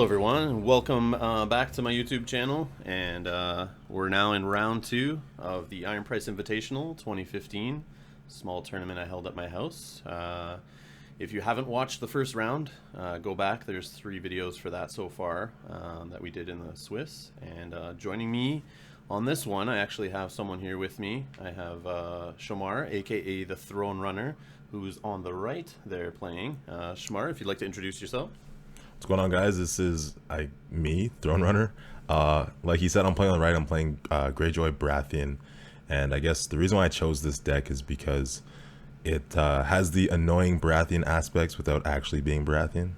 Hello everyone, welcome back to my YouTube channel, and we're now in round 2 of the Iron Price Invitational 2015, small tournament I held at my house. If you haven't watched the first round, go back, there's 3 videos for that so far that we did in the Swiss, and joining me on this one, I actually have someone here with me. I have Shomar, aka the Throne Runner, who's on the right there playing. Shomar, if you'd like to introduce yourself. What's going on, guys? This is me, Throne Runner. Like he said, I'm playing on the right. I'm playing Greyjoy Baratheon, and I guess the reason why I chose this deck is because it has the annoying Baratheon aspects without actually being Baratheon.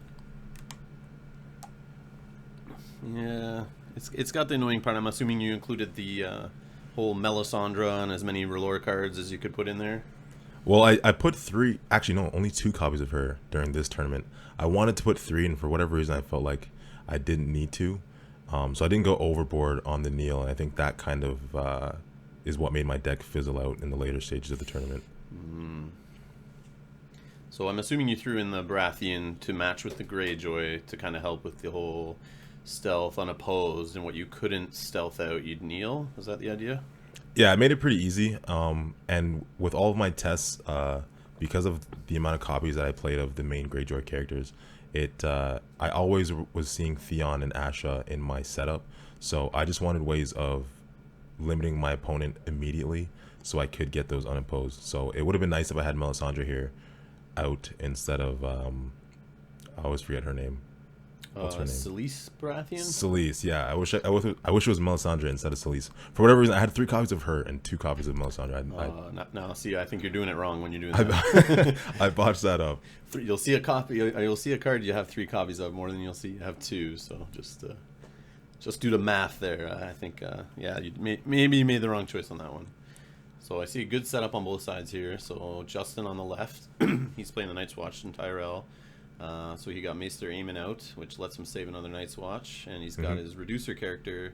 Yeah, it's got the annoying part. I'm assuming you included the whole Melisandre and as many R'hllor cards as you could put in there. Well, I put 3, actually no, only 2 copies of her during this tournament. I wanted to put 3, and for whatever reason I felt like I didn't need to. So I didn't go overboard on the Neil, and I think that kind of is what made my deck fizzle out in the later stages of the tournament. So I'm assuming you threw in the Baratheon to match with the Greyjoy to kind of help with the whole stealth unopposed, and what you couldn't stealth out, you'd kneel. Is that the idea? Yeah, I made it pretty easy, and with all of my tests, because of the amount of copies that I played of the main Greyjoy characters, I always was seeing Theon and Asha in my setup, so I just wanted ways of limiting my opponent immediately so I could get those unopposed. So it would have been nice if I had Melisandre here out instead of, I always forget her name. What's her name? Selyse Baratheon? Selyse, yeah. I wish it was Melisandre instead of Selyse. For whatever reason, I had 3 copies of her and 2 copies of Melisandre. Now, see, I think you're doing it wrong when you're doing that. I botched that up. You'll see a copy. You'll see a card you have 3 copies of more than you'll see you have 2. So just do the math there. I think, yeah, maybe you made the wrong choice on that one. So I see a good setup on both sides here. So Justin on the left, he's playing the Night's Watch and Tyrell. So he got Maester aiming out, which lets him save another Night's Watch, and he's got his reducer character,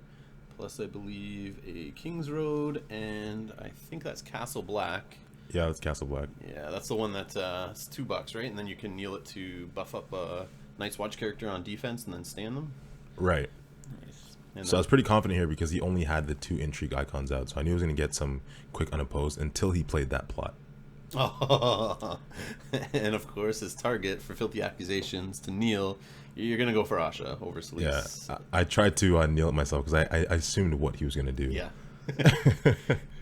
plus I believe a King's Road, and I think that's Castle Black. Yeah, that's Castle Black. Yeah, that's the one that's it's $2, right? And then you can kneel it to buff up a Night's Watch character on defense and then stand them. Right. Nice. And So I was pretty confident here because he only had the 2 intrigue icons out, so I knew he was going to get some quick unopposed until he played that plot. Oh, and of course, his target for filthy accusations to kneel, you're gonna go for Asha over Selyse. Yeah, I tried to kneel it myself because I assumed what he was going to do. Yeah.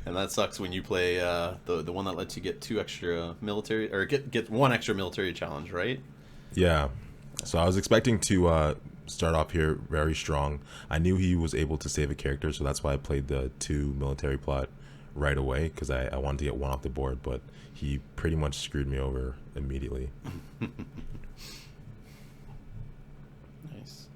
And that sucks when you play the one that lets you get 2 extra military, or get 1 extra military challenge, right? Yeah. So I was expecting to start off here very strong. I knew he was able to save a character, so that's why I played the 2 military plot right away, because I wanted to get 1 off the board, but he pretty much screwed me over immediately. Nice.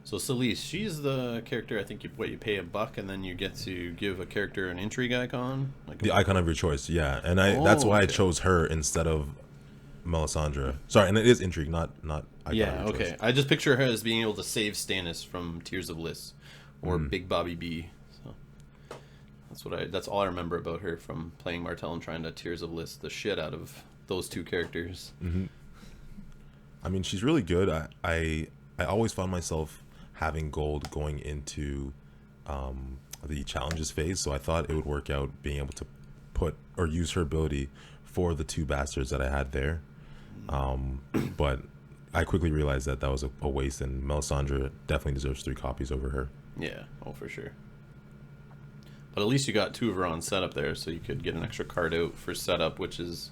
So Selyse, she's the character, I think you pay $1 and then you get to give a character an intrigue icon? Like The icon of your choice, yeah. And that's why I chose her instead of Melisandre. Sorry, and it is intrigue, not icon yeah, of your okay. choice. I just picture her as being able to save Stannis from Tears of Lys or Big Bobby B. That's all I remember about her from playing Martell and trying to Tears of Lys the shit out of those 2 characters. I mean, she's really good. I always found myself having gold going into the challenges phase, so I thought it would work out being able to put or use her ability for the 2 bastards that I had there. But I quickly realized that was a waste, and Melisandre definitely deserves 3 copies over her. Yeah, oh for sure. But at least you got 2 of her on setup there, so you could get an extra card out for setup, which is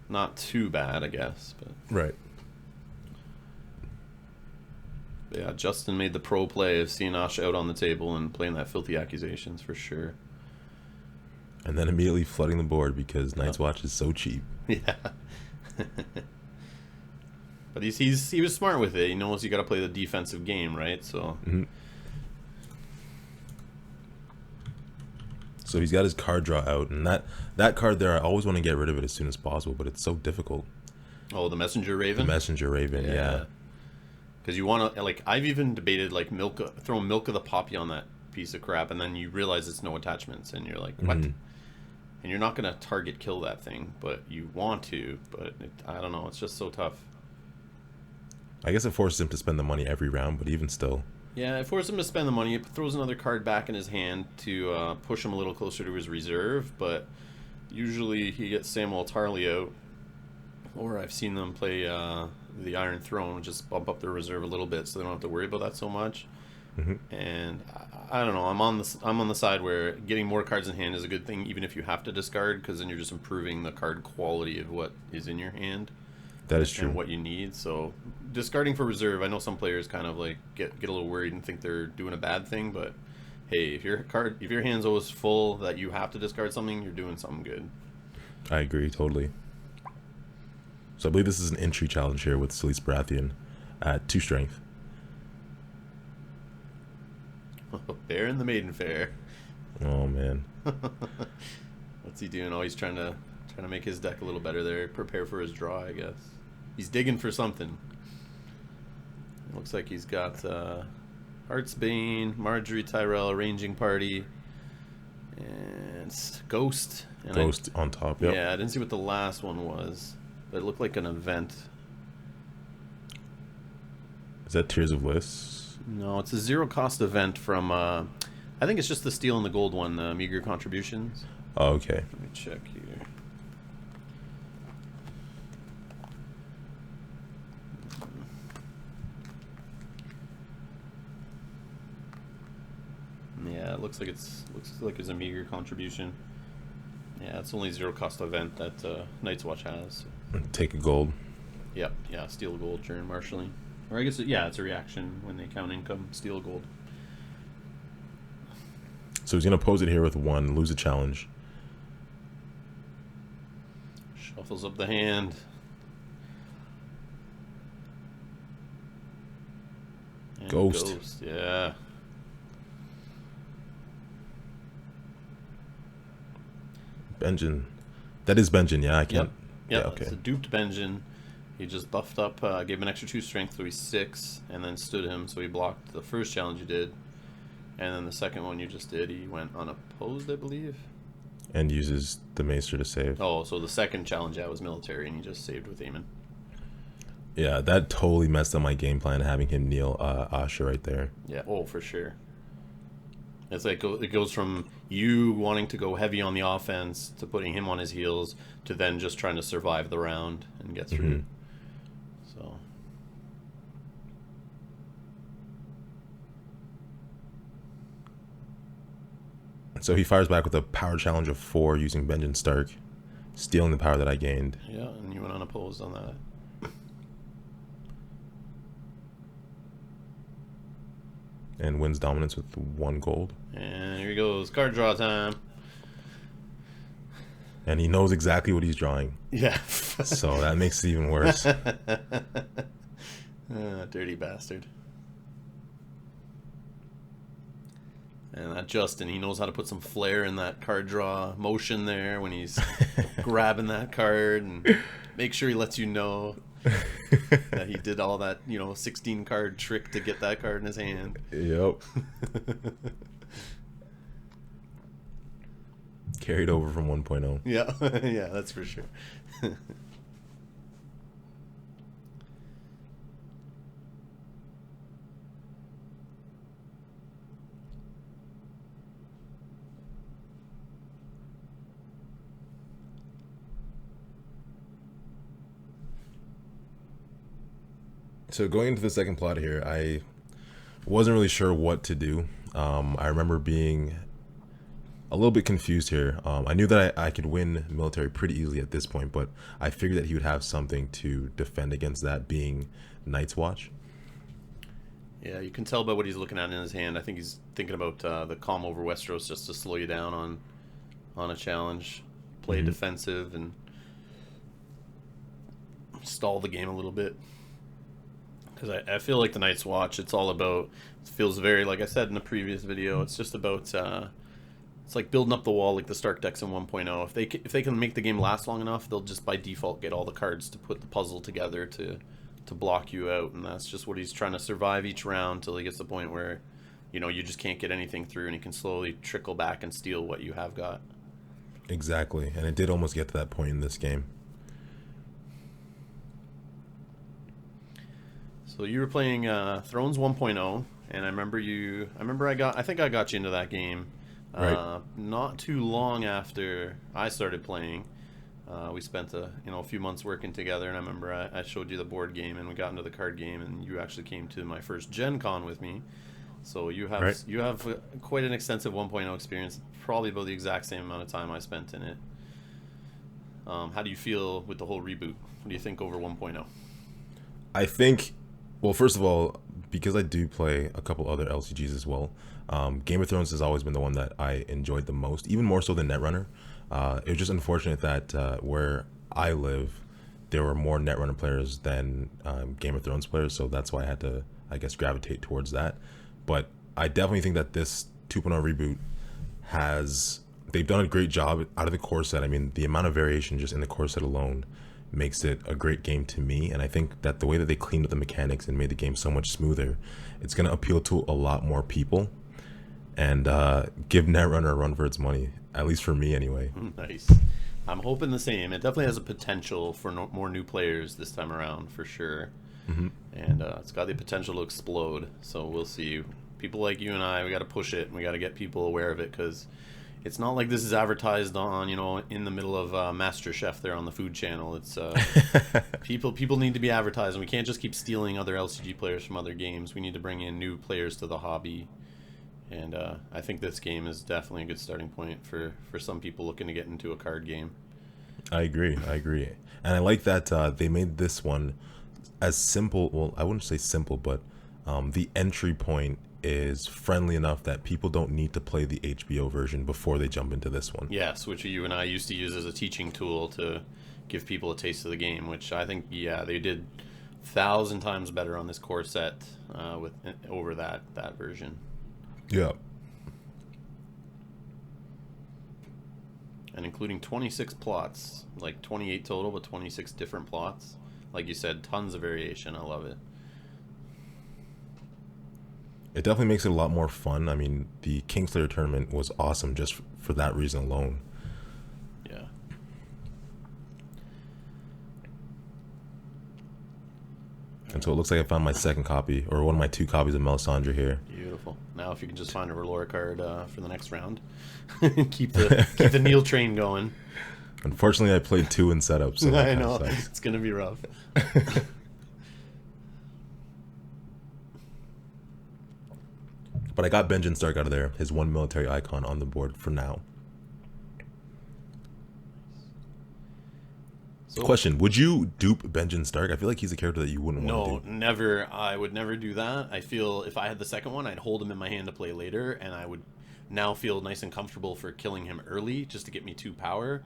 not too bad, I guess. But Right. yeah, Justin made the pro play of seeing Asha out on the table and playing that filthy accusations for sure. And then immediately flooding the board because Night's Watch is so cheap. Yeah. But he was smart with it. He knows you got to play the defensive game, right? So. So he's got his card draw out, and that card there, I always want to get rid of it as soon as possible, but it's so difficult. Oh, the Messenger Raven? The Messenger Raven, yeah. Because you want to, like, I've even debated, like, throwing Milk of the Poppy on that piece of crap, and then you realize it's no attachments, and you're like, what? And you're not going to target kill that thing, but you want to, but I don't know, it's just so tough. I guess it forces him to spend the money every round, but even still. Yeah, it forces him to spend the money. It throws another card back in his hand to push him a little closer to his reserve, but usually he gets Samuel Tarly out, or I've seen them play the Iron Throne, just bump up their reserve a little bit so they don't have to worry about that so much. And I don't know. I'm on the side where getting more cards in hand is a good thing, even if you have to discard, because then you're just improving the card quality of what is in your hand. That is true. And what you need. So discarding for reserve, I know some players kind of like get a little worried and think they're doing a bad thing, but hey, if your hand's always full that you have to discard something, you're doing something good. I agree totally. So I believe this is an entry challenge here with Silise Baratheon at 2 strength. Bear in the Maiden Fair. Oh man. What's he doing? Oh, he's trying to make his deck a little better there. Prepare for his draw, I guess. He's digging for something. Looks like he's got Heartsbane, Marjorie Tyrell, Ranging Party, and Ghost. And Ghost on top, yep. Yeah, I didn't see what the last one was, but it looked like an event. Is that Tears of Bliss? No, it's a 0-cost event from, I think it's just the steel and the gold one, the meager contributions. Oh, okay. Let me check here. Yeah, it looks like it's a meager contribution. Yeah, it's only 0-cost event that Night's Watch has. Take a gold. Yep, yeah, steal gold during marshalling. Or I guess, it's a reaction when they count income, steal gold. So he's going to pose it here with 1, lose a challenge. Shuffles up the hand. And Ghost. Yeah. Benjen. That is Benjen, yeah, I can't. Yep, Yeah, okay. It's a duped Benjen. He just buffed up, gave him an extra 2 strength, so he's 6, and then stood him, so he blocked the first challenge you did. And then the second one you just did, he went unopposed, I believe. And uses the Maester to save. Oh, so the second challenge, was military, and he just saved with Aemon. Yeah, that totally messed up my game plan, having him kneel Asha right there. Yeah, oh, for sure. It's like it goes from you wanting to go heavy on the offense to putting him on his heels to then just trying to survive the round and get through. So So he fires back with a power challenge of 4 using Benjen Stark, stealing the power that I gained. yeah, and you went unopposed on that. And wins dominance with 1 gold. And here he goes, card draw time. And he knows exactly what he's drawing. Yeah. So that makes it even worse. Dirty bastard. And that Justin, he knows how to put some flair in that card draw motion there when he's grabbing that card and make sure he lets you know that he did all that, 16 card trick to get that card in his hand. Yep. Carried over from 1.0. Yeah, yeah, that's for sure. So going into the second plot here, I wasn't really sure what to do. I remember being a little bit confused here. I knew that I could win military pretty easily at this point, but I figured that he would have something to defend against, that being Night's Watch. Yeah, you can tell by what he's looking at in his hand. I think he's thinking about the calm over Westeros just to slow you down on a challenge, play defensive, and stall the game a little bit. Because I feel like the Night's Watch, it's all about, it feels very, like I said in the previous video, it's just about, it's like building up the wall like the Stark decks in 1.0. If they can make the game last long enough, they'll just by default get all the cards to put the puzzle together to block you out. And that's just what he's trying to survive each round till he gets to the point where, you just can't get anything through and he can slowly trickle back and steal what you have got. Exactly, and it did almost get to that point in this game. So So you were playing Thrones 1.0, and I think I got you into that game. Right. Not too long after I started playing. We spent a few months working together, and I remember I showed you the board game, and we got into the card game, and you actually came to my first Gen Con with me. So Right. you have quite an extensive 1.0 experience, probably about the exact same amount of time I spent in it. How do you feel with the whole reboot? What do you think over 1.0? I think, well, first of all, because I do play a couple other LCGs as well, Game of Thrones has always been the one that I enjoyed the most, even more so than Netrunner. It was just unfortunate that where I live, there were more Netrunner players than Game of Thrones players, so that's why I had to, I guess, gravitate towards that. But I definitely think that this 2.0 reboot they've done a great job out of the core set. I mean, the amount of variation just in the core set alone makes it a great game to me, and I think that the way that they cleaned up the mechanics and made the game so much smoother, it's going to appeal to a lot more people and give Netrunner a run for its money, at least for me anyway. Nice. I'm hoping the same. It definitely has a potential for more new players this time around, for sure. And it's got the potential to explode, so we'll see. People like you and I, we got to push it, and we got to get people aware of it, because it's not like this is advertised on, in the middle of Master Chef there on the Food Channel. It's people need to be advertised, and we can't just keep stealing other LCG players from other games. We need to bring in new players to the hobby, and I think this game is definitely a good starting point for some people looking to get into a card game. I agree, and I like that they made this one as simple. Well, I wouldn't say simple, but the entry point is friendly enough that people don't need to play the HBO version before they jump into this one. Yes, which you and I used to use as a teaching tool to give people a taste of the game, which I think, yeah, they did 1,000 times better on this core set over that version. Yeah. And including 26 plots, like 28 total, but 26 different plots. Like you said, tons of variation. I love it. It definitely makes it a lot more fun. I mean, the Kingslayer tournament was awesome just for that reason alone. Yeah. And so it looks like I found my second copy, or one of my 2 copies of Melisandre here. Beautiful. Now if you can just find a Relore card for the next round. keep the Neil train going. Unfortunately, I played 2 in setup, so I know. It's going to be rough. But I got Benjen Stark out of there, his 1 military icon on the board for now. So, question, would you dupe Benjen Stark? I feel like he's a character that you wouldn't want to dupe. No, never. I would never do that. I feel if I had the second one, I'd hold him in my hand to play later, and I would now feel nice and comfortable for killing him early just to get me 2 power.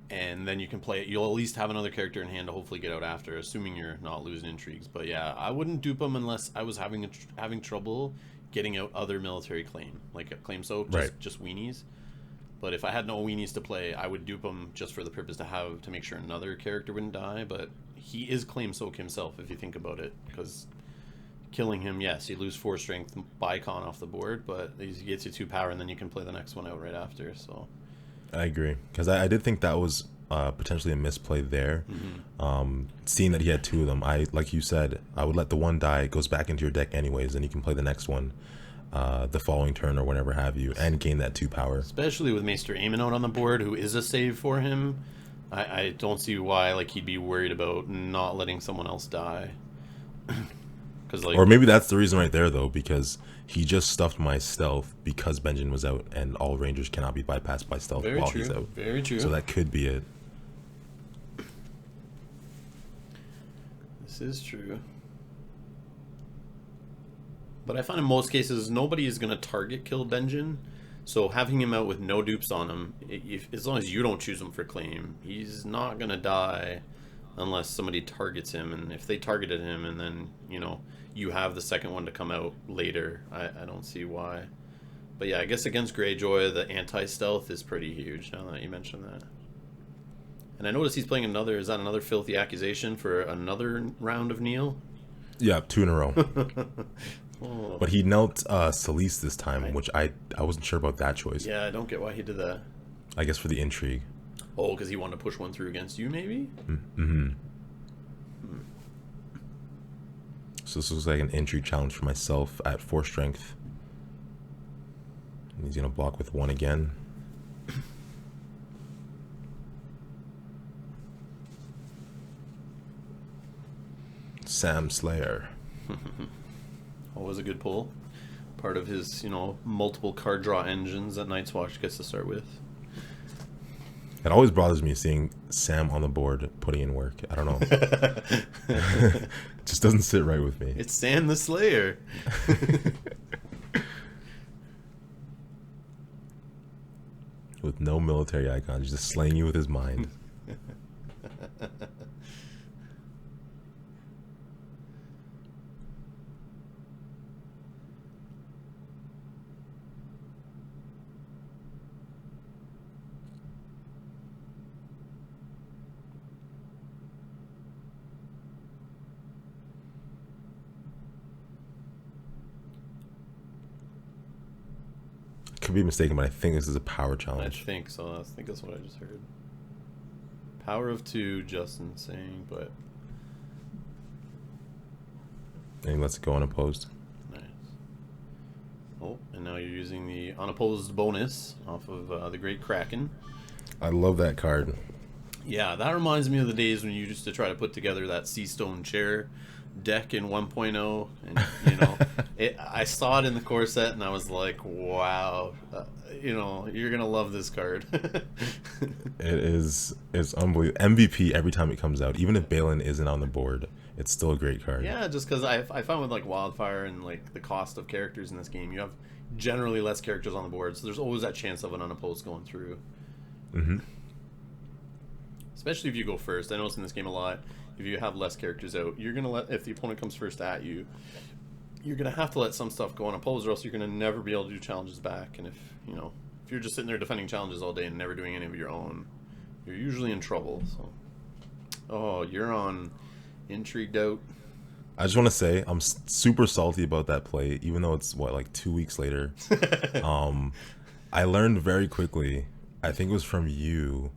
And then you can play it. You'll at least have another character in hand to hopefully get out after, assuming you're not losing intrigues. But yeah, I wouldn't dupe him unless I was having trouble getting out other military claim, like a claim soak, just weenies. But if I had no weenies to play, I would dupe him just for the purpose to make sure another character wouldn't die. But he is claim soak himself, if you think about it, because killing him, yes, you lose 4 strength by con off the board, but he gets you 2 power, and then you can play the next one out right after. So I agree, because I did think that was potentially a misplay there. Seeing that he had 2 of them, like you said, I would let the one die, it goes back into your deck anyways, and you can play the next one the following turn or whatever have you, and gain that 2 power. Especially with Maester Aemon out on the board, who is a save for him. I don't see why he'd be worried about not letting someone else die. Or maybe that's the reason right there, though, because he just stuffed my stealth because Benjen was out, and all rangers cannot be bypassed by stealth while he's out. Very true. So that could be it. This is true. But I find in most cases, nobody is going to target kill Benjen. So having him out with no dupes on him, as long as you don't choose him for claim, he's not going to die unless somebody targets him. And if they targeted him and then, you have the second one to come out later, I don't see why. But yeah, I guess against Greyjoy, the anti-stealth is pretty huge, now that you mentioned that. And I noticed he's playing another filthy accusation for another round of Neil? Yeah, 2 in a row. Oh. But he knelt Selyse this time, which I wasn't sure about that choice. Yeah, I don't get why he did that. I guess for the intrigue. Oh, because he wanted to push one through against you, maybe? Mm-hmm. So this looks like an entry challenge for myself at 4 strength. And he's going to block with 1 again. Sam Slayer. Always a good pull. Part of his, multiple card draw engines that Night's Watch gets to start with. It always bothers me seeing Sam on the board putting in work. I don't know. It just doesn't sit right with me. It's Sam the Slayer. With no military icons, just slaying you with his mind. Could be mistaken, but I think this is a power I challenge. think so. I think that's what I just heard. Power of 2, Justin saying, but And he lets it go unopposed. nice. Oh, and now you're using the unopposed bonus off of the Great Kraken. I love that card. Yeah, that reminds me of the days when you used to try to put together that Sea Stone Chair deck in 1.0, and I saw it in the core set, and I was like, wow, you're gonna love this card. It's unbelievable. MVP every time it comes out. Even if Balin isn't on the board, it's still a great card. Yeah, just because I found with like Wildfire and like the cost of characters in this game, you have generally less characters on the board, so there's always that chance of an unopposed going through. Mm-hmm. Especially if you go first. I notice in this game a lot, if you have less characters out, you're gonna if the opponent comes first at you, you're gonna have to let some stuff go unopposed, or else you're gonna never be able to do challenges back. And if you're just sitting there defending challenges all day and never doing any of your own, you're usually in trouble. So, oh, you're on intrigued out. I just want to say I'm super salty about that play, even though it's like 2 weeks later. I learned very quickly. I think it was from you.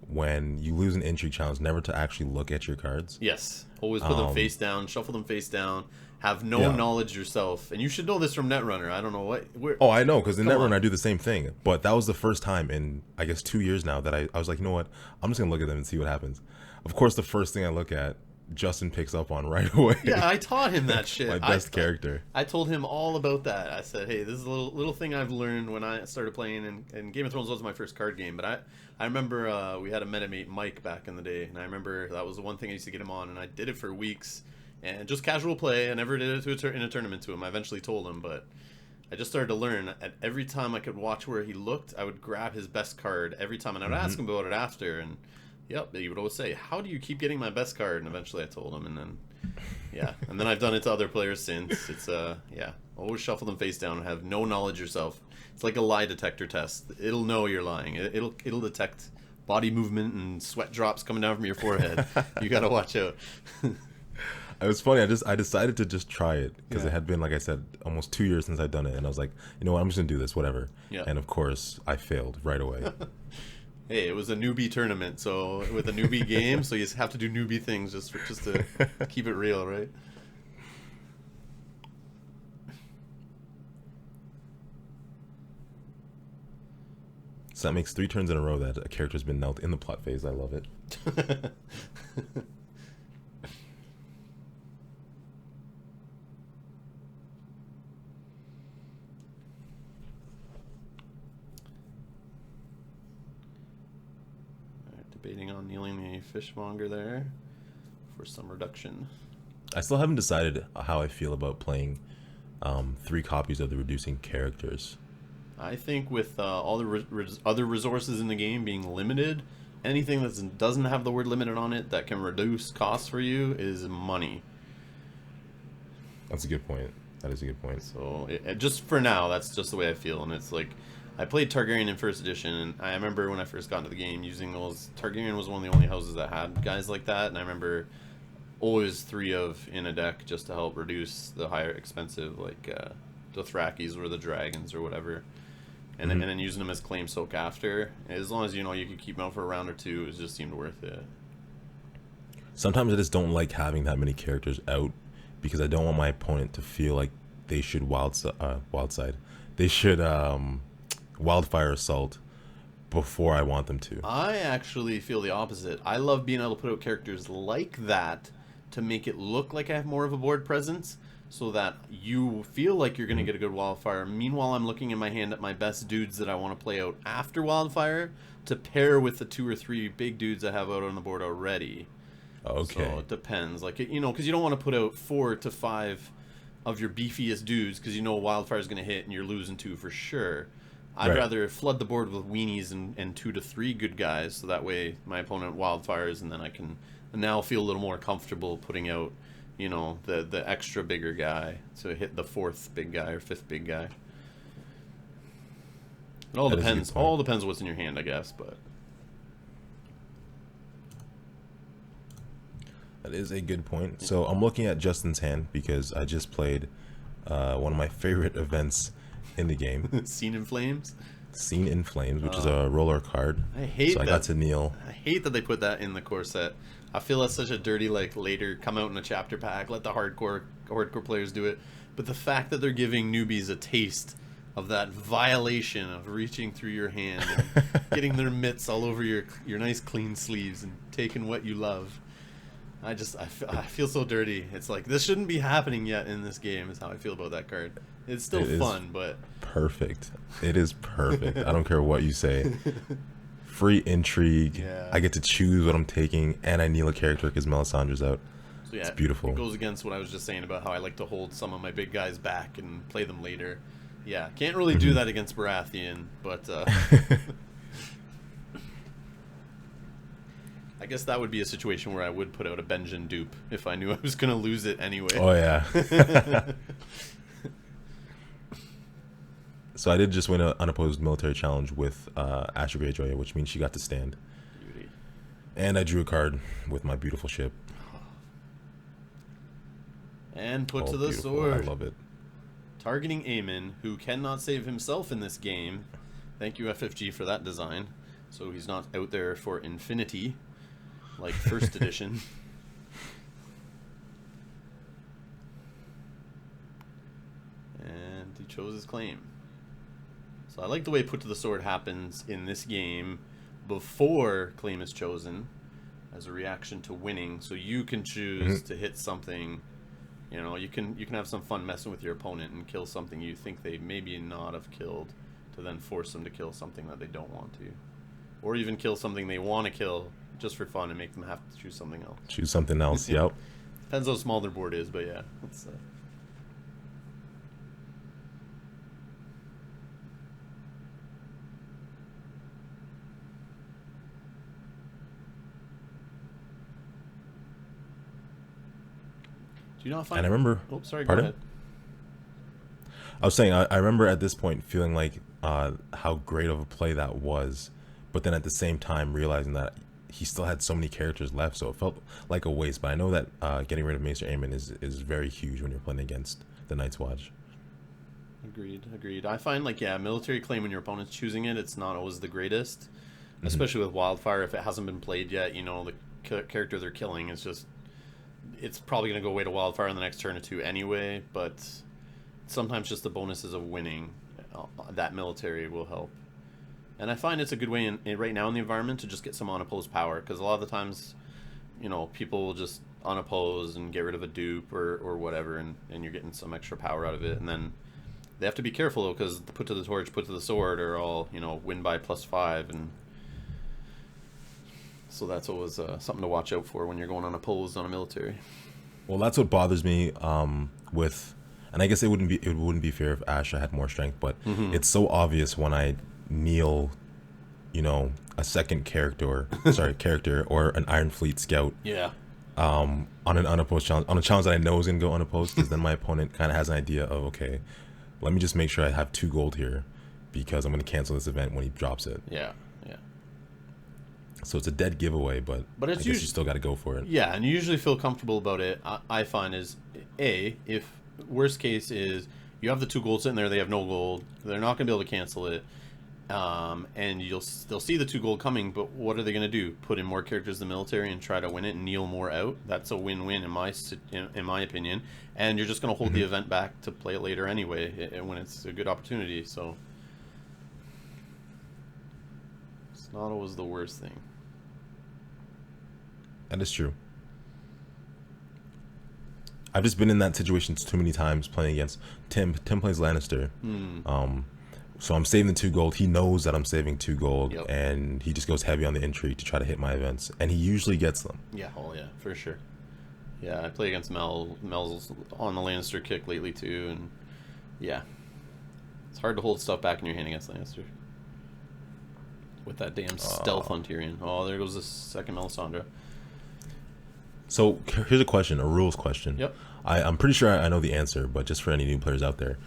When you lose an intrigue challenge, never to actually look at your cards. Yes. Always put them face down, shuffle them face down, have no knowledge yourself. And you should know this from Netrunner. I don't know what... Oh, I know, because in Netrunner I do the same thing. But that was the first time in, I guess, 2 years now that I was like, you know what? I'm just going to look at them and see what happens. Of course, the first thing I look at, Justin picks up on right away. Yeah, I taught him that shit. My best character. I told him all about that. I said, hey, this is a little thing I've learned when I started playing, and Game of Thrones was my first card game. But I remember we had a metamate, Mike, back in the day, and I remember that was the one thing I used to get him on, and I did it for weeks. And just casual play. I never did it in a tournament to him. I eventually told him, but I just started to learn. At every time I could watch where he looked, I would grab his best card every time, and I would ask him about it after, and yep, he would always say, how do you keep getting my best card? And eventually I told him, and then, yeah. And then I've done it to other players since. It's, always shuffle them face down and have no knowledge yourself. It's like a lie detector test. It'll know you're lying. It'll detect body movement and sweat drops coming down from your forehead. You gotta watch out. It was funny. I decided to just try it because it had been, like I said, almost 2 years since I'd done it. And I was like, you know what, I'm just going to do this, whatever. Yeah. And of course, I failed right away. Hey, it was a newbie tournament, so with a newbie game, so you have to do newbie things just to keep it real, right? So that makes 3 turns in a row that a character's been knelt in the plot phase. I love it. Debating on kneeling the fishmonger there for some reduction. I still haven't decided how I feel about playing 3 copies of the reducing characters. I think with all the other resources in the game being limited, anything that doesn't have the word limited on it that can reduce costs for you is money. That's a good point. That is a good point. So just for now, that's just the way I feel. And it's like, I played Targaryen in first edition, and I remember when I first got into the game using those. Targaryen was one of the only houses that had guys like that, and I remember always 3 of in a deck just to help reduce the higher expensive, like the Thrakis or the dragons or whatever, and then using them as claim soak after. As long as you could keep them out for a round or 2, it just seemed worth it. Sometimes I just don't like having that many characters out because I don't want my opponent to feel like they should wildside. They should wildfire assault before I want them to. I actually feel the opposite. I love being able to put out characters like that to make it look like I have more of a board presence, so that you feel like you're going to get a good wildfire. Meanwhile, I'm looking in my hand at my best dudes that I want to play out after wildfire to pair with the 2 or 3 big dudes I have out on the board already. Okay. So it depends. Like, you know, because you don't want to put out 4 to 5 of your beefiest dudes because you know wildfire is going to hit and you're losing 2 for sure. I'd rather flood the board with weenies and 2 to 3 good guys, so that way my opponent wildfires and then I can now feel a little more comfortable putting out, you know, the extra bigger guy to hit the 4th big guy or 5th big guy. It all depends. All depends what's in your hand, I guess. But that is a good point. So I'm looking at Justin's hand because I just played one of my favorite events in the game. Scene in Flames. Scene in Flames, which is a roller card. I hate so that. I got to kneel. I hate that they put that in the core set. I feel that's such a dirty, like, later, come out in a chapter pack, let the hardcore players do it. But the fact that they're giving newbies a taste of that violation of reaching through your hand and getting their mitts all over your nice clean sleeves and taking what you love. I feel so dirty. It's like, this shouldn't be happening yet in this game, is how I feel about that card. It's still fun, but... Perfect. It is perfect. I don't care what you say. Free intrigue. Yeah. I get to choose what I'm taking, and I kneel a character because Melisandre's out. So yeah, it's beautiful. It goes against what I was just saying about how I like to hold some of my big guys back and play them later. Yeah, can't really do that against Baratheon, but I guess that would be a situation where I would put out a Benjen dupe if I knew I was going to lose it anyway. Oh, yeah. So I did just win an unopposed military challenge with Asher Greyjoy, which means she got to stand. Beauty. And I drew a card with my beautiful ship. And put to the beautiful. sword. I love it. Targeting Aemon, who cannot save himself in this game. Thank you, FFG, for that design. So he's not out there for infinity, like first edition. And he chose his claim. So I like the way put to the sword happens in this game before claim is chosen as a reaction to winning. So you can choose to hit something. You know, you can have some fun messing with your opponent and kill something you think they maybe not have killed, to then force them to kill something that they don't want to, or even kill something they want to kill just for fun and make them have to choose something else. Choose something else. Yep. Depends how small their board is, but yeah. It's, Do you not find? And I remember. Oh, sorry. Pardon? Go ahead. I was saying I remember at this point feeling like how great of a play that was, but then at the same time realizing that he still had so many characters left, so it felt like a waste. But I know that getting rid of Maester Aemon is very huge when you're playing against the Night's Watch. Agreed. I find, like, yeah, military claim when your opponent's choosing it, it's not always the greatest, especially with Wildfire. If it hasn't been played yet, you know, the character they're killing is just, it's probably going to go away to Wildfire in the next turn or two anyway, but sometimes just the bonuses of winning, that military will help. And I find it's a good way right now in the environment to just get some unopposed power, because a lot of the times, you know, people will just unoppose and get rid of a dupe or whatever, and you're getting some extra power out of it. And then they have to be careful, though, because the put to the torch, put to the sword are all, you know, win by +5, and so that's always something to watch out for when you're going unopposed on a military. Well, that's what bothers me with, and I guess it wouldn't be fair if Asha had more strength, but it's so obvious when I kneel, you know, a second character or an Iron Fleet scout. Yeah. On an unopposed challenge, on a challenge that I know is gonna go unopposed, because then my opponent kind of has an idea of, okay, let me just make sure I have 2 gold here, because I'm gonna cancel this event when he drops it. Yeah. So it's a dead giveaway, but I guess you still got to go for it. Yeah, and you usually feel comfortable about it. I find is if worst case is you have the 2 gold sitting there, they have no gold, they're not gonna be able to cancel it. and they'll see the 2 gold coming, but what are they going to do? Put in more characters in the military and try to win it and kneel more out? That's a win-win in my opinion. And you're just going to hold the event back to play it later anyway, when it's a good opportunity. So it's not always the worst thing. That is true. I've just been in that situation too many times playing against Tim. Tim plays Lannister. So I'm saving the 2 gold. He knows that I'm saving 2 gold, Yep. and he just goes heavy on the intrigue to try to hit my events, and he usually gets them. Yeah, oh yeah, for sure. Yeah, I play against Mel. Mel's on the Lannister kick lately too, and yeah, it's hard to hold stuff back in your hand against Lannister with that damn stealth on Tyrion. Oh, there goes the second Melisandre. So here's a question, a rules question. Yep. I'm pretty sure I know the answer, but just for any new players out there,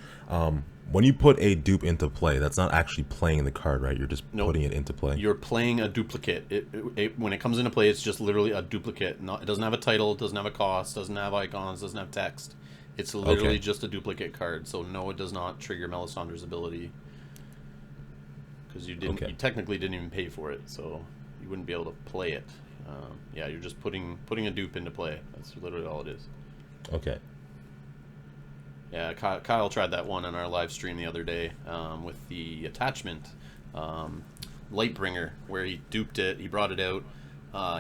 when you put a dupe into play, that's not actually playing the card, right? You're just putting it into play. You're playing a duplicate. When it comes into play, it's just literally a duplicate. It doesn't have a title, it doesn't have a cost, doesn't have icons, doesn't have text. It's literally just a duplicate card. So no, it does not trigger Melisandre's ability, because you technically didn't even pay for it, so you wouldn't be able to play it. Yeah, you're just putting a dupe into play. That's literally all it is. Okay. Yeah, Kyle tried that one on our live stream the other day with the attachment Lightbringer, where he duped it, he brought it out.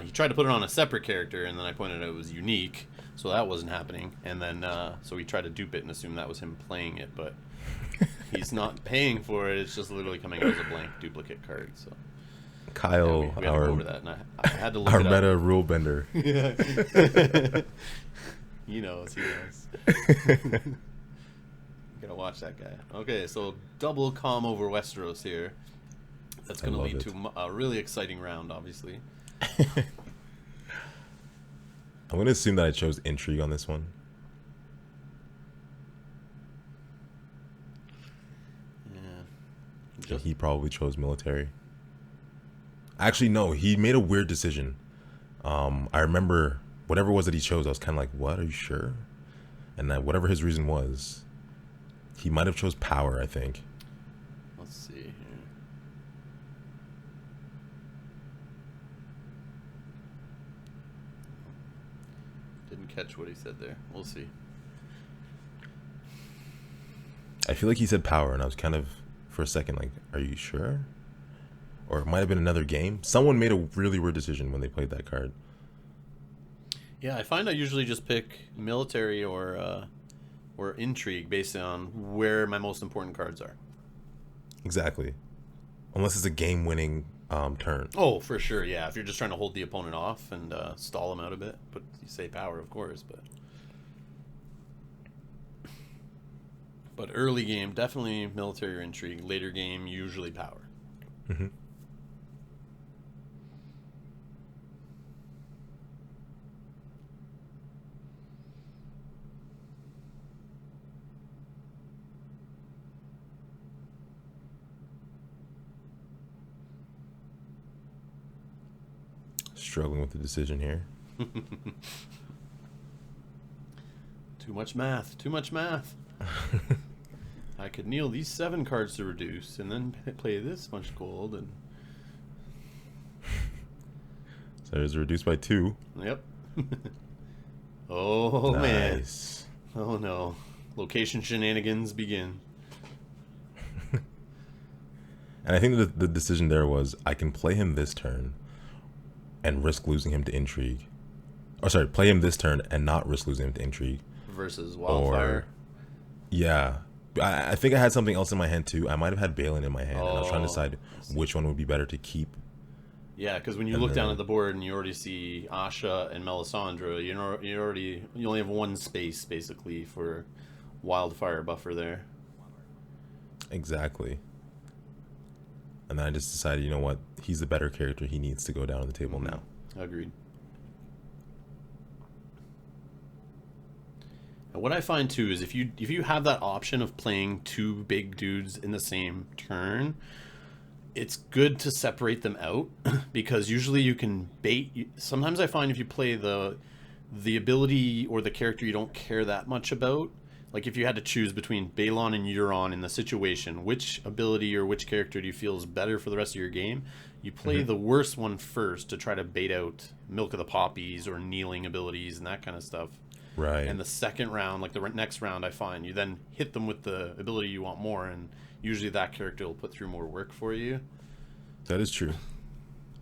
He tried to put it on a separate character, and then I pointed out it was unique, so that wasn't happening. And then so he tried to dupe it and assume that was him playing it, but he's not paying for it. It's just literally coming out as a blank duplicate card. So Kyle, we had to go over that, and I had to look our it up. meta rule bender. Yeah. He knows. Gotta watch that guy. Okay, so double calm over Westeros here. That's gonna lead to a really exciting round, obviously. I'm gonna assume that I chose intrigue on this one. Yeah. He probably chose military. Actually, no, he made a weird decision. I remember whatever it was that he chose, I was kind of like, what, are you sure? And that whatever his reason was, he might have chose power, I think. Let's see here. Didn't catch what he said there. We'll see. I feel like he said power, and I was kind of, for a second, like, are you sure? Or it might have been another game. Someone made a really weird decision when they played that card. Yeah, I find I usually just pick military or intrigue based on where my most important cards are. Exactly. Unless it's a game-winning turn. Oh, for sure, yeah. If you're just trying to hold the opponent off and stall them out a bit. But you say power, of course, but early game, definitely military or intrigue. Later game, usually power. Mm-hmm. Struggling with the decision here. Too much math. Too much math. I could kneel these 7 cards to reduce, and then play this much gold, and so it was reduced by 2. yep. Oh Nice. man. Oh no. Location shenanigans begin. And I think that the decision there was, I can play him this turn and risk losing him to intrigue. Or sorry, play him this turn and not risk losing him to intrigue. Versus Wildfire. Yeah. I think I had something else in my hand too. I might have had Balin in my hand, and I was trying to decide which one would be better to keep. Yeah, because when you look down at the board and you already see Asha and Melisandre, you only have one space basically for Wildfire buffer there. Exactly. And then I just decided, you know what? He's the better character. He needs to go down on the table now. Agreed. And what I find too is if you have that option of playing 2 big dudes in the same turn, it's good to separate them out because usually you can bait. Sometimes I find if you play the ability or the character you don't care that much about, like if you had to choose between Balon and Euron in the situation, which ability or which character do you feel is better for the rest of your game? You play the worst one first to try to bait out Milk of the Poppies or kneeling abilities and that kind of stuff. Right. And the second round, like the next round, I find you then hit them with the ability you want more, and usually that character will put through more work for you. That is true.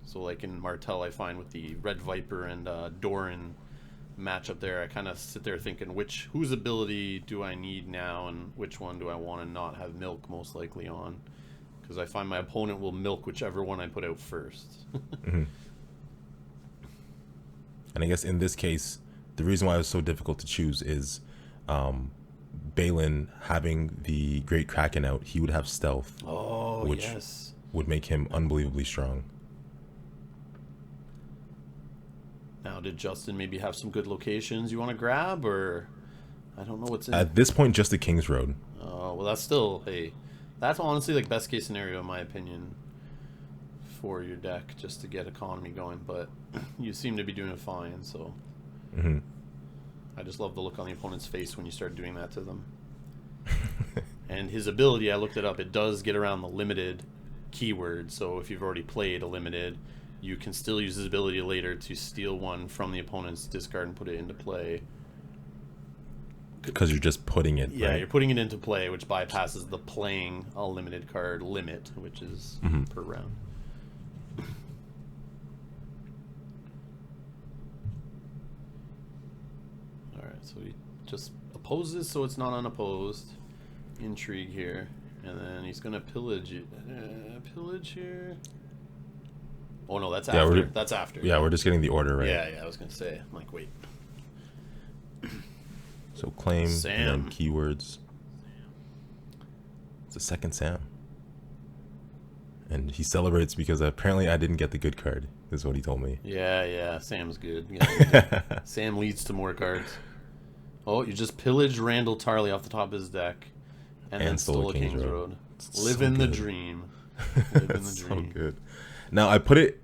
So like in Martell, I find with the Red Viper and Doran matchup there, I kind of sit there thinking whose ability do I need now and which one do I want to not have milk most likely on, because I find my opponent will milk whichever one I put out first. And I guess in this case, the reason why it was so difficult to choose is Balin having the Great Kraken out, he would have stealth. Oh, which yes. would make him unbelievably strong. Now, did Justin maybe have some good locations you want to grab, or I don't know what's in At this point, just the King's Road. Oh, well, that's still, hey, that's honestly like best case scenario in my opinion for your deck, just to get economy going, but you seem to be doing it fine, so I just love the look on the opponent's face when you start doing that to them. And his ability, I looked it up, it does get around the limited keyword, so if you've already played a limited, you can still use his ability later to steal one from the opponent's discard and put it into play. Because you're just putting it. Yeah, right? You're putting it into play, which bypasses the playing a limited card limit, which is per round. Alright, so he just opposes, so it's not unopposed. Intrigue here. And then he's going to pillage it. Pillage here. Oh no, that's after. That's after. Yeah, we're just getting the order right. Yeah, I was gonna say. I'm like, wait. So claim Sam. and then keywords. It's a second Sam. And he celebrates because apparently I didn't get the good card, is what he told me. Yeah, Sam's good. Yeah, Sam leads to more cards. Oh, you just pillaged Randall Tarley off the top of his deck and then stole a King's Road. Living the dream. Living the dream. So good. Now, I put it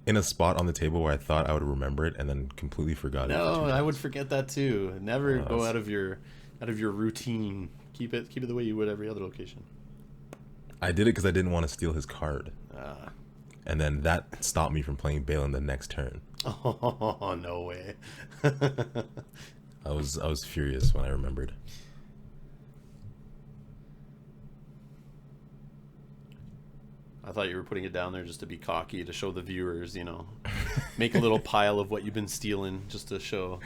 in a spot on the table where I thought I would remember it and then completely forgot it. No, I would forget that too. Never go out of your routine. Keep it the way you would every other location. I did it because I didn't want to steal his card. And then that stopped me from playing Balin the next turn. Oh, no way. I was furious when I remembered. I thought you were putting it down there just to be cocky, to show the viewers, make a little pile of what you've been stealing, just to show,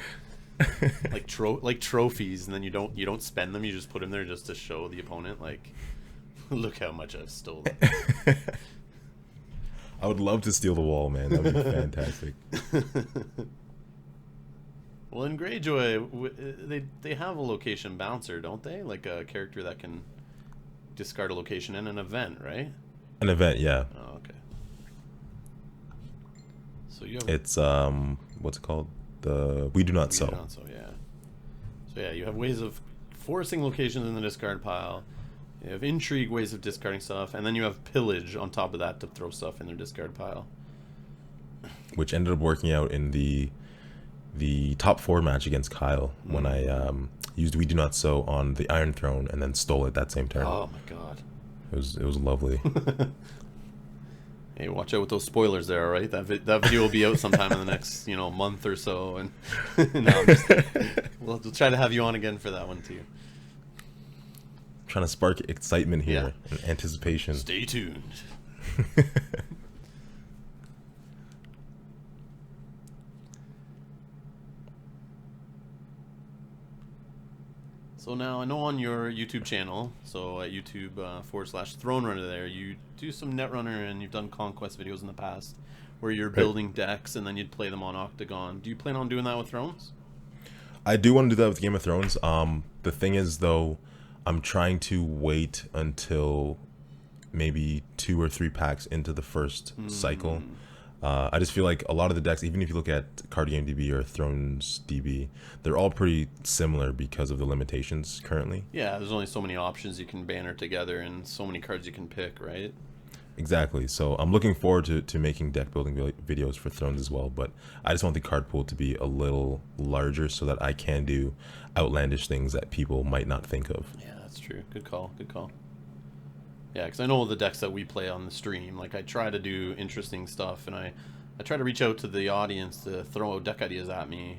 like trophies, and then you don't spend them, you just put them there just to show the opponent, like, look how much I've stolen. I would love to steal the wall, man. That would be fantastic. Well, in Greyjoy, they have a location bouncer, don't they? Like a character that can discard a location in an event, right? An event, yeah. Oh, okay. So you have it's what's it called? The We Do Not Sow. Yeah. So yeah, you have ways of forcing locations in the discard pile. You have intrigue ways of discarding stuff, and then you have pillage on top of that to throw stuff in their discard pile. Which ended up working out in the top 4 match against Kyle when I used We Do Not Sow on the Iron Throne and then stole it that same turn. Oh my god. It was lovely. Hey, watch out with those spoilers there, all right? That video will be out sometime in the next, month or so, and no, we'll try to have you on again for that one too. Trying to spark excitement here and anticipation. Stay tuned. So now I know on your YouTube channel, so at YouTube /Throne Runner there, you do some Netrunner and you've done Conquest videos in the past where you're building decks and then you'd play them on Octagon. Do you plan on doing that with Thrones? I do want to do that with Game of Thrones. The thing is, though, I'm trying to wait until maybe 2 or 3 packs into the first cycle. I just feel like a lot of the decks, even if you look at Card Game DB or Thrones DB, they're all pretty similar because of the limitations currently. Yeah, there's only so many options you can banner together and so many cards you can pick, right? Exactly. So I'm looking forward to making deck building videos for Thrones as well, but I just want the card pool to be a little larger so that I can do outlandish things that people might not think of. Yeah, that's true. Good call. Good call. Yeah, because I know the decks that we play on the stream, like I try to do interesting stuff, and I try to reach out to the audience to throw out deck ideas at me,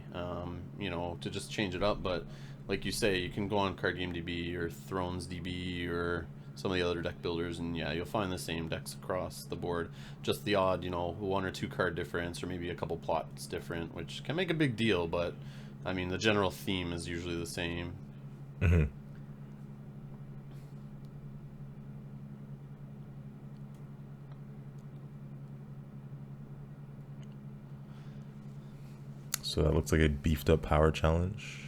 you know, to just change it up. But like you say, you can go on Card Game DB or Thrones DB or some of the other deck builders, and yeah, you'll find the same decks across the board. Just the odd, you know, 1 or 2 card difference, or maybe a couple plots different, which can make a big deal. But I mean, the general theme is usually the same. Mm-hmm. So that looks like a beefed up power challenge.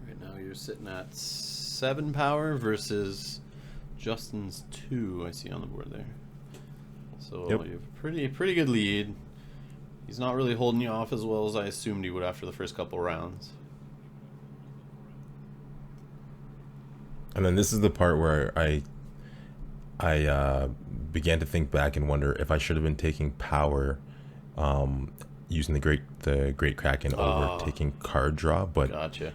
Right now you're sitting at 7 power versus Justin's 2, I see on the board there. So Yep. you have a pretty good lead. He's not really holding you off as well as I assumed he would after the first couple rounds. And then this is the part where I began to think back and wonder if I should have been taking power, using the great Kraken over taking card draw. But Gotcha.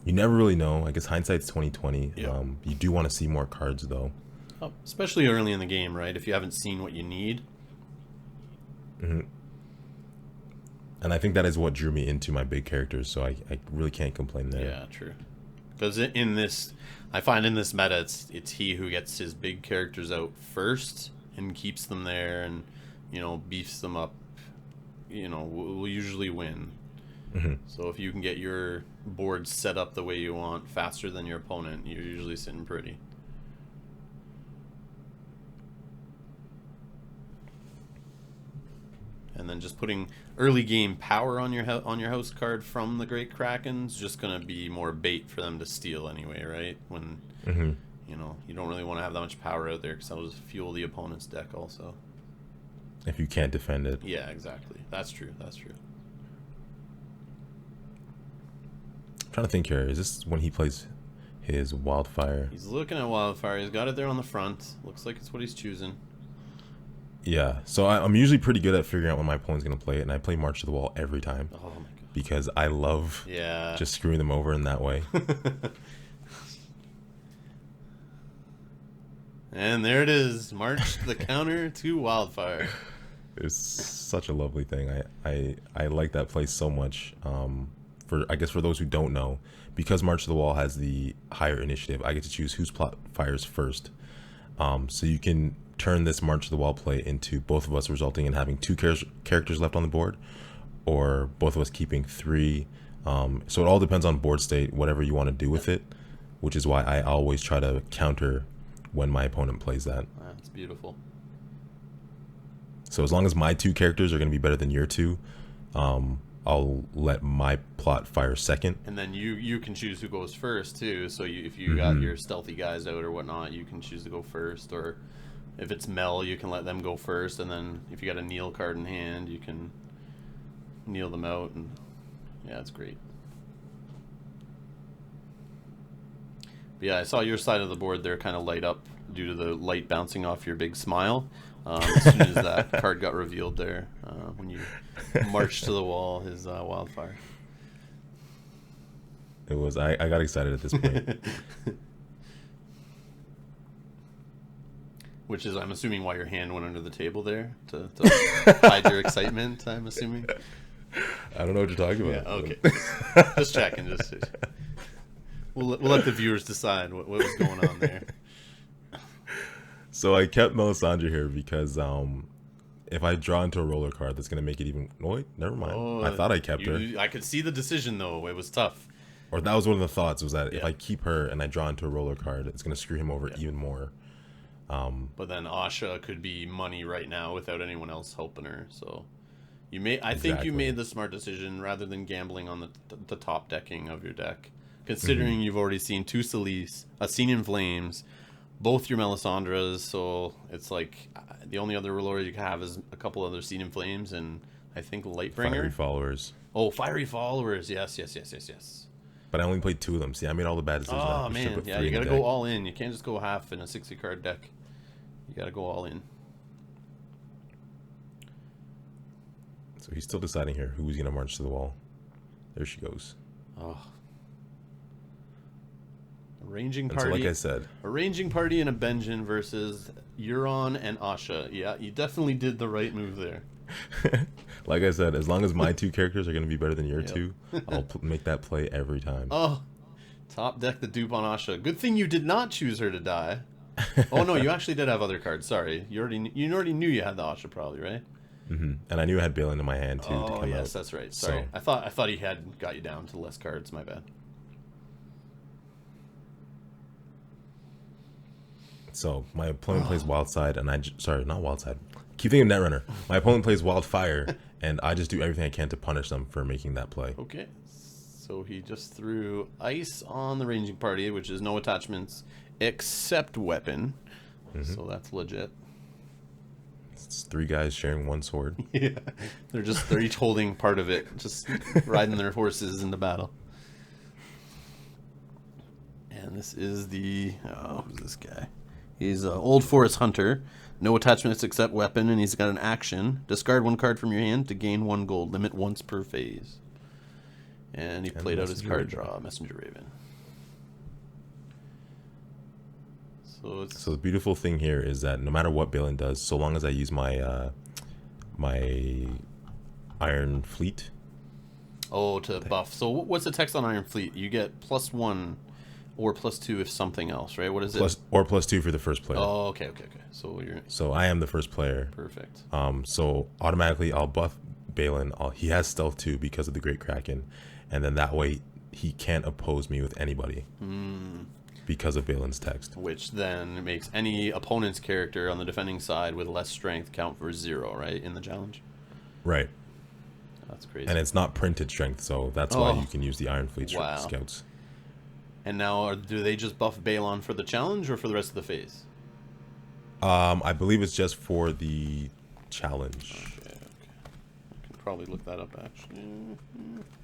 you never really know. I guess hindsight's 2020. Yeah. You do want to see more cards though. Oh, especially early in the game, right? If you haven't seen what you need. Mm-hmm. And I think that is what drew me into my big characters. So I really can't complain there. Yeah, true. Because in this, I find in this meta, it's he who gets his big characters out first and keeps them there, and you know, beefs them up. You know, will usually win. Mm-hmm. So if you can get your board set up the way you want faster than your opponent, you're usually sitting pretty. And then just putting early game power on your house card from the Great Kraken's just gonna be more bait for them to steal anyway, right? When Mm-hmm. you know, you don't really want to have that much power out there because that'll just fuel the opponent's deck also. If you can't defend it. Yeah, exactly. That's true. That's true. I'm trying to think here. Is this when he plays his Wildfire? He's looking at Wildfire. He's got it there on the front. Looks like it's what he's choosing. Yeah. So I'm usually pretty good at figuring out when my opponent's going to play it, and I play March to the Wall every time. Oh my god. Because I love just screwing them over in that way. And there it is. March the counter to Wildfire. It's such a lovely thing. I like that play so much. I guess for those who don't know, because March to the Wall has the higher initiative, I get to choose whose plot fires first. So you can turn this March to the Wall play into both of us resulting in having 2 characters left on the board, or both of us keeping 3. So it all depends on board state, whatever you want to do with it, which is why I always try to counter when my opponent plays that. That's beautiful. So as long as my 2 characters are going to be better than your 2, I'll let my plot fire second. And then you can choose who goes first too. So if you got your stealthy guys out or whatnot, you can choose to go first. Or if it's Mel, you can let them go first. And then if you got a kneel card in hand, you can kneel them out. And yeah, it's great. But yeah, I saw your side of the board there kind of light up due to the light bouncing off your big smile. As soon as that card got revealed there, when you marched to the wall, his Wildfire. It was, I got excited at this point. Which is, I'm assuming, why your hand went under the table there, to hide your excitement, I'm assuming. I don't know what you're talking about. Yeah, okay. Just checking. We'll let the viewers decide what was going on there. So I kept Melisandre here because if I draw into a roller card, that's going to make it even... No, wait, never mind. Oh, I thought I kept her. I could see the decision, though. It was tough. Or that was one of the thoughts, was that if I keep her and I draw into a roller card, it's going to screw him over even more. But then Asha could be money right now without anyone else helping her. So I think you made the smart decision rather than gambling on the top decking of your deck. Considering you've already seen 2 Solis, a Scene in Flames, both your Melisandres, so it's like the only other R'hllora you can have is a couple other Scene in Flames, and I think Lightbringer. Fiery Followers. Oh, Fiery Followers. Yes. But I only played 2 of them. See, I made all the bad decisions. Oh, man. Yeah, you got to go all in. You can't just go half in a 60-card deck. You got to go all in. So he's still deciding here who's going to march to the wall. There she goes. Oh. Arranging party. So like I said, Arranging party and a Benjin versus Euron and Asha. Yeah, you definitely did the right move there. like I said, as long as my 2 characters are going to be better than your 2, I'll make that play every time. Oh, top deck the dupe on Asha. Good thing you did not choose her to die. Oh no, you actually did have other cards. Sorry, you already knew you had the Asha probably, right? Mm-hmm. And I knew I had Balin in my hand too. Oh to come yes, out. that's right. Sorry, So, I thought he had got you down to less cards. My bad. so my opponent plays Wildside, and sorry, not Wildside. Keep thinking Netrunner. My opponent plays Wildfire, and I just do everything I can to punish them for making that play. Okay, so he just threw ice on the ranging party, which is no attachments except weapon. So that's legit. It's 3 guys sharing 1 sword. Yeah, they're each holding part of it, just riding their horses into battle. And this is who's this guy? He's an Old Forest Hunter, no attachments except weapon, and he's got an action. Discard 1 card from your hand to gain 1 gold, limit once per phase. And he played out his card draw, Messenger Raven. So the beautiful thing here is that no matter what Balin does, so long as I use my my Iron Fleet. Oh, to buff. So what's the text on Iron Fleet? You get +1 or +2 if something else, right? What is it? +2 for the first player. Oh, okay. So I am the first player. Perfect. So automatically I'll buff Balin. He has Stealth 2 because of the Great Kraken, and then that way he can't oppose me with anybody. Because of Balin's text. Which then makes any opponent's character on the defending side with less strength count for 0, right? In the challenge? Right. That's crazy. And it's not printed strength, so that's why you can use the Iron Fleet Scouts. And now, do they just buff Balon for the challenge or for the rest of the phase? I believe it's just for the challenge. Okay. I can probably look that up, actually.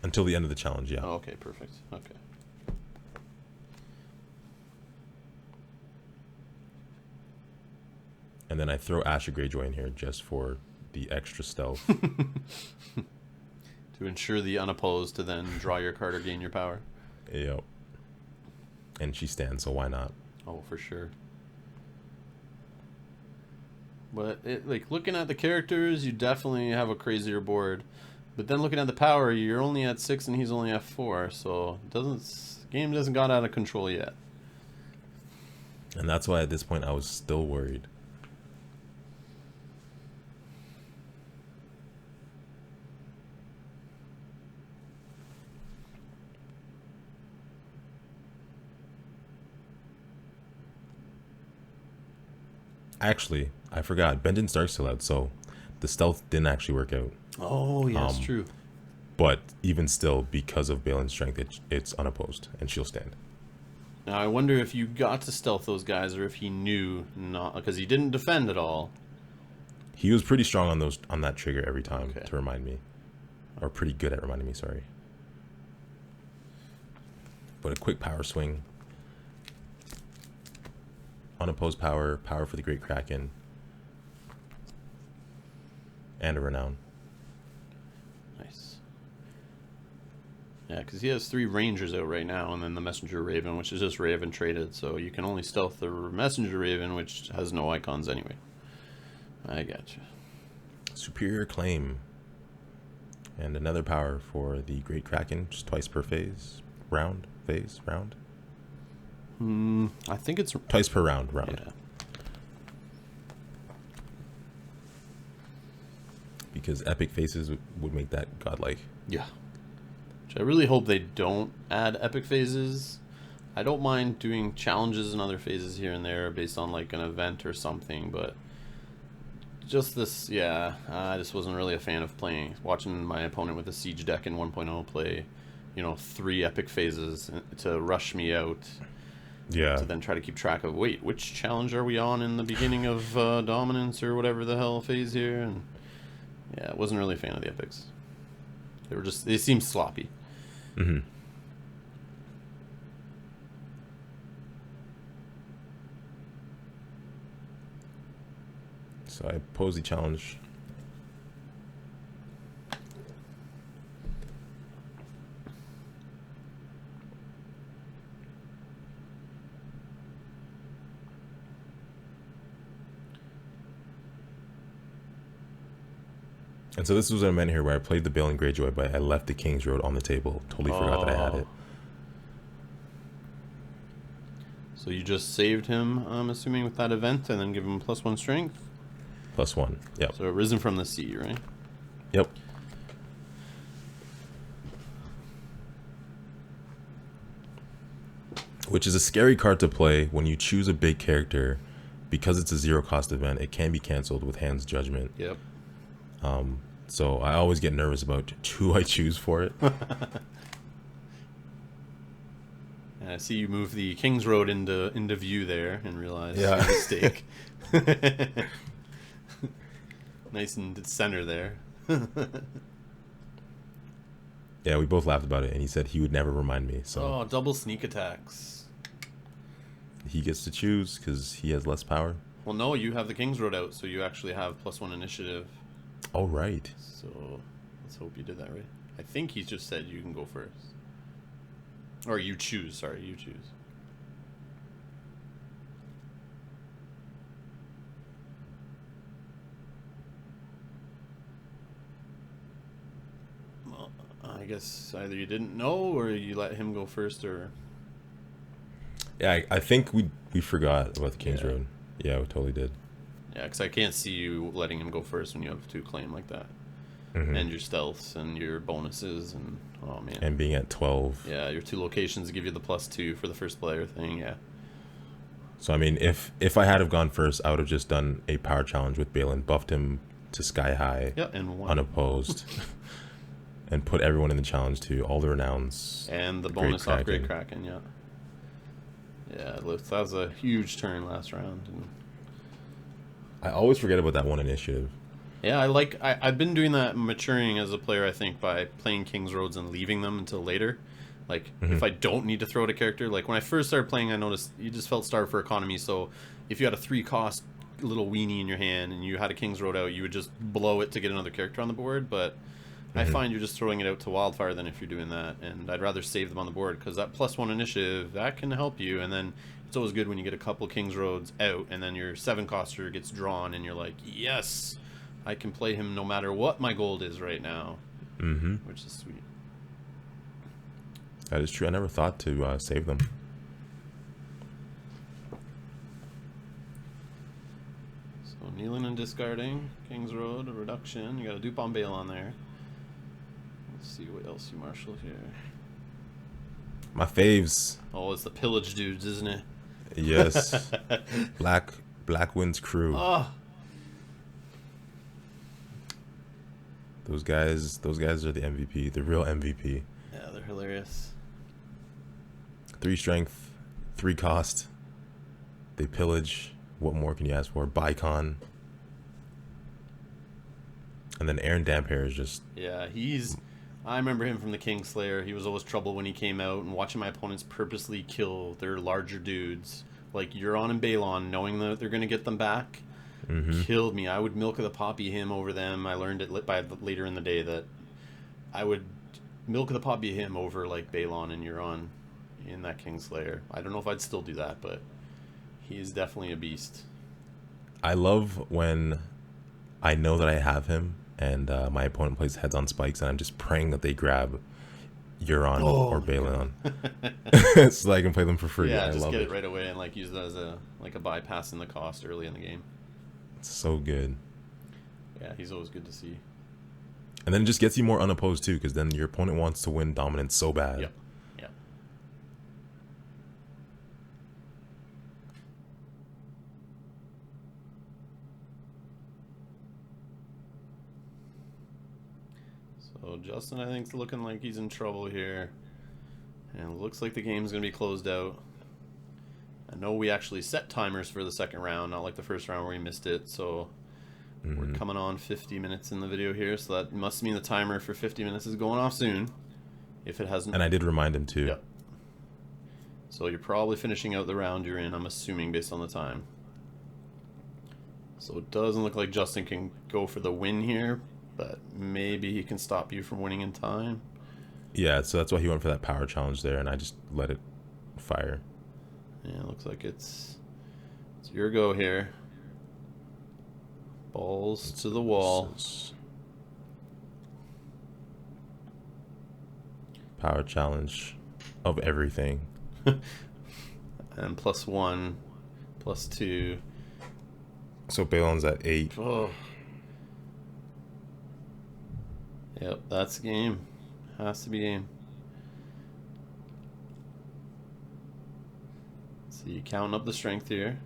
Until the end of the challenge, yeah. Oh, okay, perfect. Okay. And then I throw Asha Greyjoy in here just for the extra stealth. To ensure the unopposed to then draw your card or gain your power. Yep. And she stands, so why not? Oh, for sure. But looking at the characters, you definitely have a crazier board. But then looking at the power, you're only at 6 and he's only at 4, so game doesn't got out of control yet. And that's why at this point I was still worried. Actually, I forgot. Benjamin Stark's still out, so the stealth didn't actually work out. Oh, yeah, that's true. But even still, because of Balin's strength, it's unopposed, and she'll stand. Now, I wonder if you got to stealth those guys, or if he knew not, because he didn't defend at all. He was pretty strong on that trigger every time to remind me, or pretty good at reminding me. Sorry. But a quick power swing. Unopposed power for the Great Kraken, and a Renown. Nice. Yeah, because he has 3 Rangers out right now, and then the Messenger Raven, which is just Raven traded, so you can only stealth the Messenger Raven, which has no icons anyway. I gotcha. Superior Claim. And another power for the Great Kraken, just twice per round. I think it's twice per round. Yeah. Because epic faces would make that godlike. Yeah. Which I really hope they don't add epic phases. I don't mind doing challenges and other phases here and there based on like an event or something, but just this, I just wasn't really a fan of watching my opponent with a siege deck in 1.0 play, 3 epic phases to rush me out. Yeah. To then try to keep track of, which challenge are we on in the beginning of dominance or whatever the hell phase here? And Yeah, I wasn't really a fan of the epics. They seemed sloppy. Mm-hmm. So I pose the challenge. And so this was what I meant here, where I played the Balin Greyjoy, but I left the King's Road on the table. Totally forgot that I had it. So you just saved him, I'm assuming, with that event, and then give him +1 strength? +1, yep. So Risen from the Sea, right? Yep. Which is a scary card to play when you choose a big character. Because it's a 0-cost event, it can be cancelled with Hand's Judgment. Yep. So I always get nervous about who I choose for it. And I see you move the King's Road into view there and realize Yeah. your mistake. Nice and center there. Yeah, we both laughed about it, and he said he would never remind me. So Oh, double sneak attacks. he gets to choose because he has less power. Well, no, you have the King's Road out, so you actually have +1 initiative. Oh, right. So let's hope you did that right. I think he just said you can go first. Or you choose, sorry, you choose. Well, I guess either you didn't know or you let him go first, or... Yeah, I think we forgot about the King's Yeah. Road. Yeah, we totally did. Yeah, because I can't see you letting him go first when you have 2 claim like that. Mhm. And your stealths and your bonuses and... Oh, man. And being at 12. Yeah, your 2 locations give you the +2 for the first player thing, yeah. So, I mean, if I had have gone first, I would have just done a power challenge with Balin, buffed him to sky high, Yeah, and 1. unopposed, and put everyone in the challenge too, all the renowns. And the Great bonus off Great Kraken. Kraken, yeah. Yeah, that was a huge turn last round. And I always forget about that one initiative. yeah, I've been doing that, maturing as a player, I think, by playing King's Roads and leaving them until later. Like, if I don't need to throw out a character, like when I first started playing, I noticed you just felt starved for economy, so if you had a 3-cost little weenie in your hand and you had a King's Road out, you would just blow it to get another character on the board, but I find you're just throwing it out to Wildfire than if you're doing that, and I'd rather save them on the board, because that +1 initiative, that can help you, and then it's always good when you get a couple King's Roads out, and then your 7-coster gets drawn, and you're like, yes, I can play him no matter what my gold is right now, which is sweet. That is true. I never thought to save them. So kneeling and discarding, King's Road, a reduction, you got a dupe on Bale on there. Let's see what else you marshal here. My faves. Oh, it's the pillage dudes, isn't it? Yes. Blackwind's crew. Oh, Those guys are the MVP, the real MVP. yeah, they're hilarious. 3 strength, 3 cost. They pillage. What more can you ask for? Bicon. And then Aaron Damphair is just... Yeah, I remember him from the Kingslayer. He was always trouble when he came out, and watching my opponents purposely kill their larger dudes, like Euron and Balon, knowing that they're going to get them back, killed me. I would milk the poppy him over them. I learned it later in the day that I would milk the poppy him over like Balon and Euron in that Kingslayer. I don't know if I'd still do that, but he is definitely a beast. I love when I know that I have him and my opponent plays heads on spikes and I'm just praying that they grab Euron or Balon. So I can play them for free. Yeah, I just love get it right away and like use it as a bypass in the cost early in the game. It's so good. Yeah, he's always good to see. And then it just gets you more unopposed too, because then your opponent wants to win dominance so bad. Yep. Yeah. So Justin, I think, is looking like he's in trouble here. And it looks like the game's going to be closed out. I know we actually set timers for the second round, not like the first round where we missed it. So We're coming on 50 minutes in the video here, so that must mean the timer for 50 minutes is going off soon. If it hasn't. And I did remind him too. Yep. So you're probably finishing out the round you're in, I'm assuming, based on the time. So it doesn't look like Justin can go for the win here, but maybe he can stop you from winning in time. Yeah, so that's why he went for that power challenge there, and I just let it fire. Yeah, it looks like it's your go here. Balls to the wall. Power challenge of everything. And +1, +2. So Balon's at 8. Oh. Yep, that's game. Has to be game. So you counting up the strength here.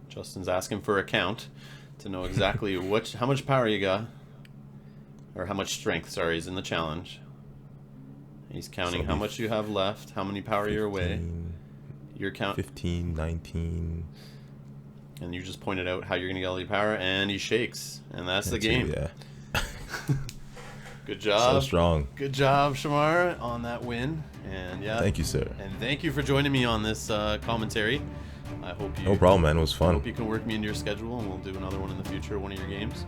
Justin's asking for a count to know exactly how much power you got. Or how much strength, sorry, is in the challenge. He's counting how much you have left, how many power 15, you're away. Your count 15, 19. And you just pointed out how you're going to get all your power, and he shakes. And that's the game. Yeah. Good job. So strong. Good job, Shomar, on that win. And yeah. Thank you, sir. And thank you for joining me on this commentary. I hope you. No problem, man. It was fun. I hope you can work me into your schedule, and we'll do another one in the future, one of your games.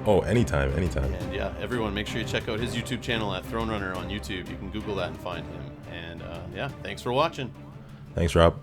Oh, anytime, anytime. And yeah, everyone, make sure you check out his YouTube channel at Throne Runner on YouTube. You can Google that and find him. And yeah, thanks for watching. Thanks, Rob.